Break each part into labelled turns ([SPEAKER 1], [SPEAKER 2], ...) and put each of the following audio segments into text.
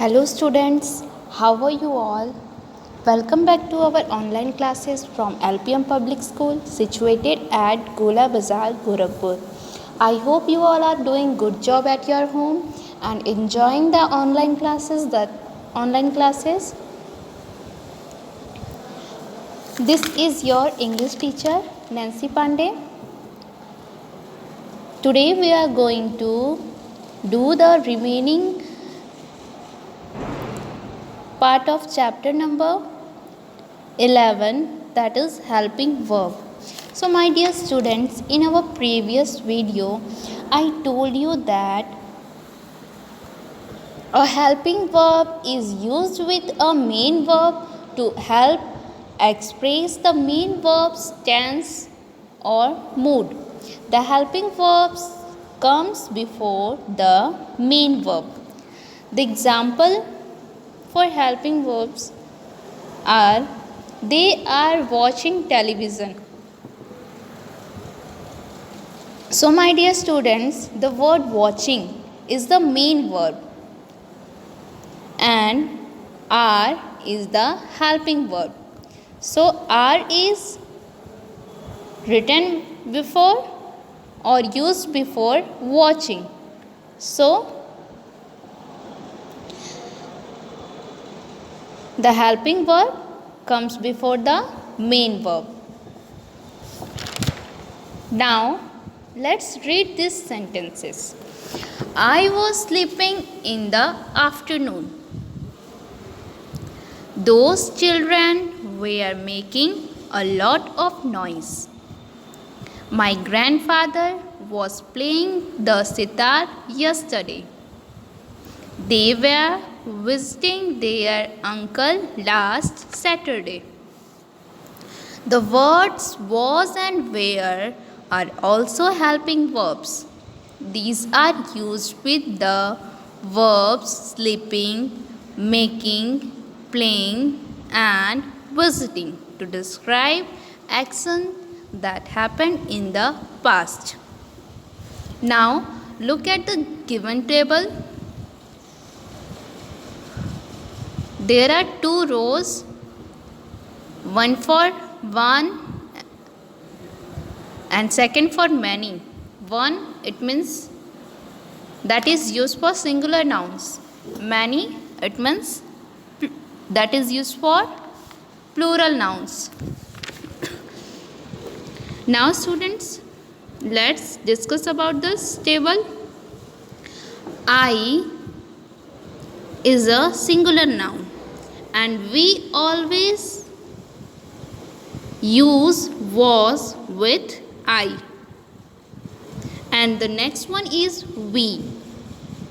[SPEAKER 1] Hello students, how are you all? Welcome back to our online classes from LPM Public School situated at Gola Bazar, Gorakhpur. I hope you all are doing good job at your home and enjoying the online classes. This is your English teacher Nancy Pandey. Today we are going to do the remaining part of chapter number 11, that is helping verb. So my dear students, in our previous video I told you that a helping verb is used with a main verb to help express the main verb's tense or mood. The helping verbs comes before the main verb. The example for helping verbs are they are watching television. So my dear students, the word watching is the main verb and are is the helping verb. So are is written before or used before watching. So the helping verb comes before the main verb. Now, let's read these sentences. I was sleeping in the afternoon. Those children were making a lot of noise. My grandfather was playing the sitar yesterday. They were visiting their uncle last Saturday. The words was and were are also helping verbs. These are used with the verbs sleeping, making, playing, and visiting to describe action that happened in the past. Now, look at the given table. There are two rows, one for one and second for many. One, it means that is used for singular nouns. Many, it means that is used for plural nouns. Now students, let's discuss about this table. I is a singular noun and we always use was with I. And the next one is we.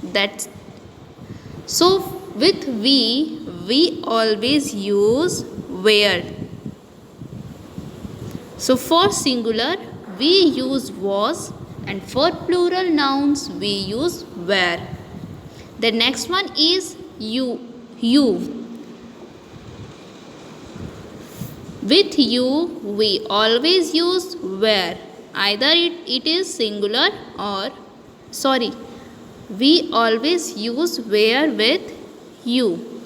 [SPEAKER 1] That's so with we always use where. So for singular we use was and for plural nouns we use where. The next one is you. With you we always use where. Either it is singular or we always use where with you.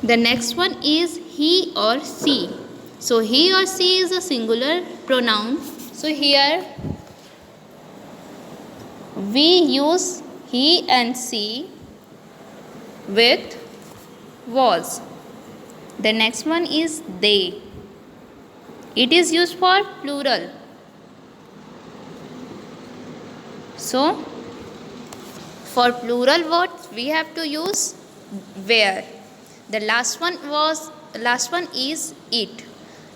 [SPEAKER 1] The next one is he or she. So he or she is a singular pronoun. So here we use he and she with was. The next one is they. It is used for plural. So for plural words we have to use where. The last one is it.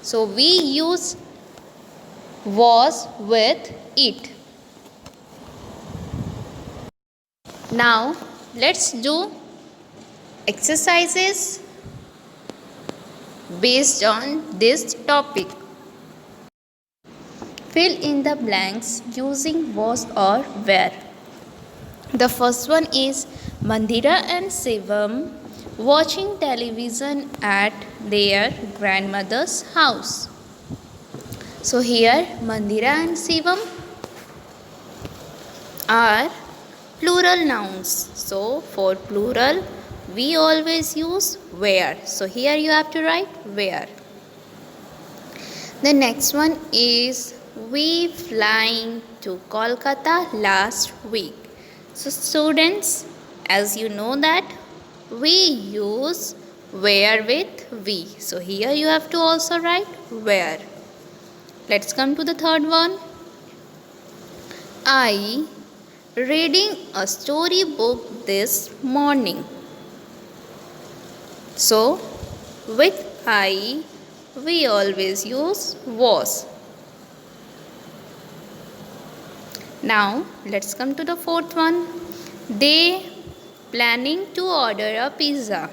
[SPEAKER 1] So we use was with it. Now let's do exercises based on this topic. Fill in the blanks using was or where. The first one is Mandira and Shivam watching television at their grandmother's house. So here Mandira and Shivam are plural nouns. So for plural, we always use where. So here you have to write where. The next one is we flying to Kolkata last week. So students, as you know that we use where with we. So here you have to also write where. Let's come to the third one. I reading a story book this morning. So with I we always use was. Now let's come to the fourth one. They planning to order a pizza.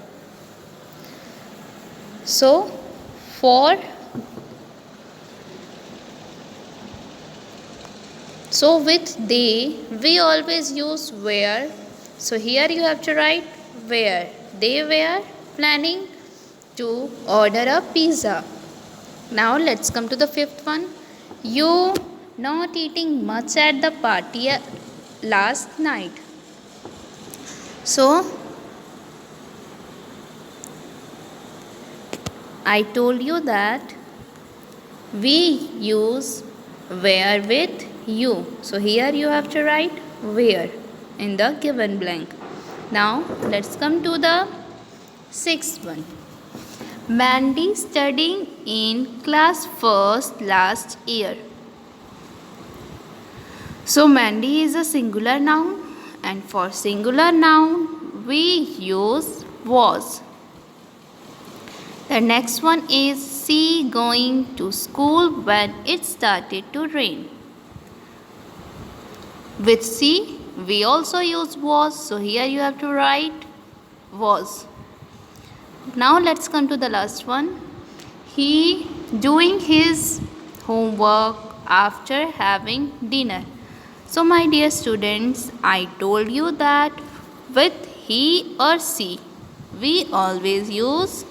[SPEAKER 1] So for with they we always use where. So here you have to write where. They were planning to order a pizza. Now let's come to the fifth one. You not eating much at the party last night. So I told you that we use where with you. So here you have to write where in the given blank. Now let's come to the sixth one. Mandy studying in class first last year. So Mandy is a singular noun, and for singular noun we use was. The next one is she going to school when it started to rain. With she we also use was, so here you have to write was. Now let's come to the last one. He doing his homework after having dinner. So my dear students, I told you that with he or she we always use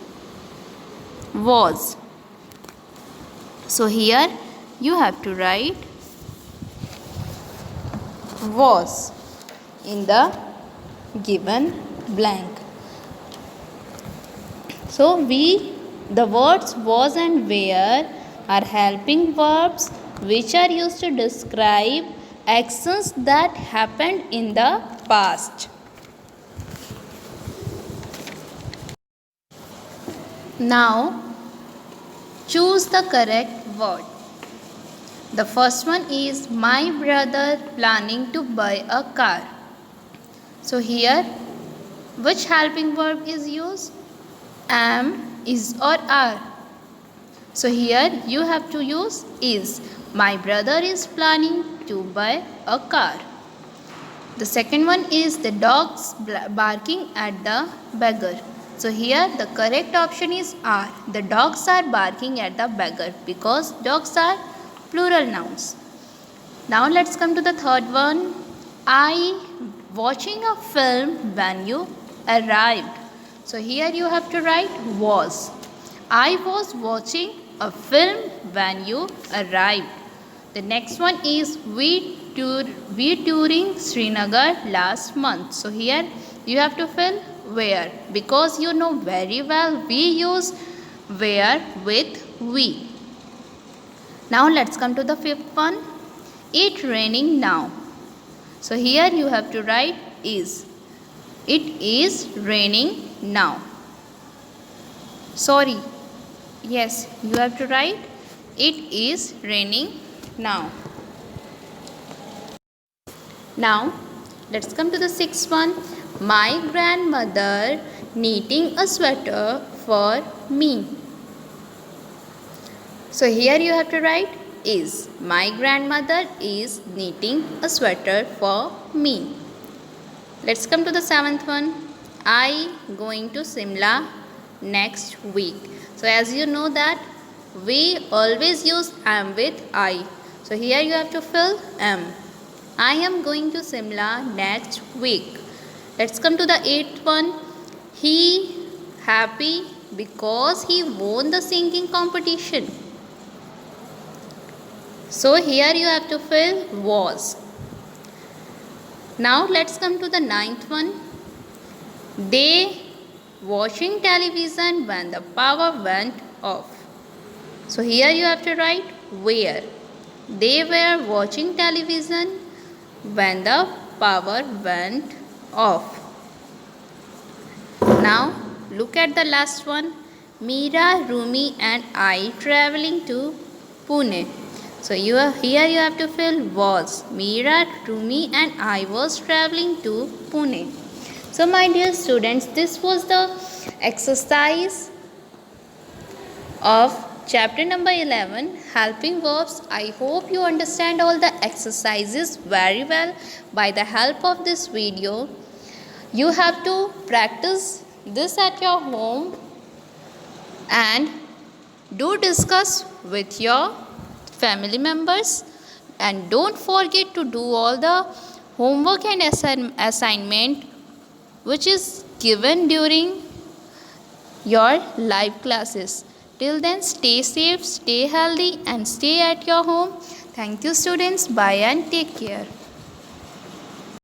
[SPEAKER 1] was. So here you have to write was in the given blank. So the words was and where are helping verbs which are used to describe actions that happened in the past. Now choose the correct word. The first one is my brother planning to buy a car. So here which helping verb is used? Am, is or are. So here you have to use is. My brother is planning to buy a car. The second one is the dogs barking at the beggar. So here the correct option is are. The dogs are barking at the beggar because dogs are plural nouns. Now let's come to the third one. I watching a film when you arrived. So here you have to write was. I was watching a film when you arrived. The next one is we touring Srinagar last month. So here you have to fill where, because you know very well we use where with we. Now let's come to the fifth one. It raining now. So here you have to write is. It is raining now. Sorry. Yes, you have to write it is raining now. Now let's come to the sixth one. My grandmother knitting a sweater for me. So here you have to write is. My grandmother is knitting a sweater for me. Let's come to the seventh one. I going to Simla next week. So as you know that we always use am with I. So here you have to fill am. I am going to Simla next week. Let's come to the eighth one. He happy because he won the singing competition. So here you have to fill was. Now let's come to the ninth one. They watching television when the power went off. So here you have to write where. They were watching television when the power went off. Now look at the last one. Meera, Rumi and I traveling to Pune. So here you have to fill was. Meera, Rumi and I was traveling to Pune. So my dear students, this was the exercise of chapter number 11, helping verbs. I hope you understand all the exercises very well. By the help of this video, you have to practice this at your home and do discuss with your family members, and don't forget to do all the homework and assignment which is given during your live classes. Till then, stay safe, stay healthy and stay at your home. Thank you students. Bye and take care.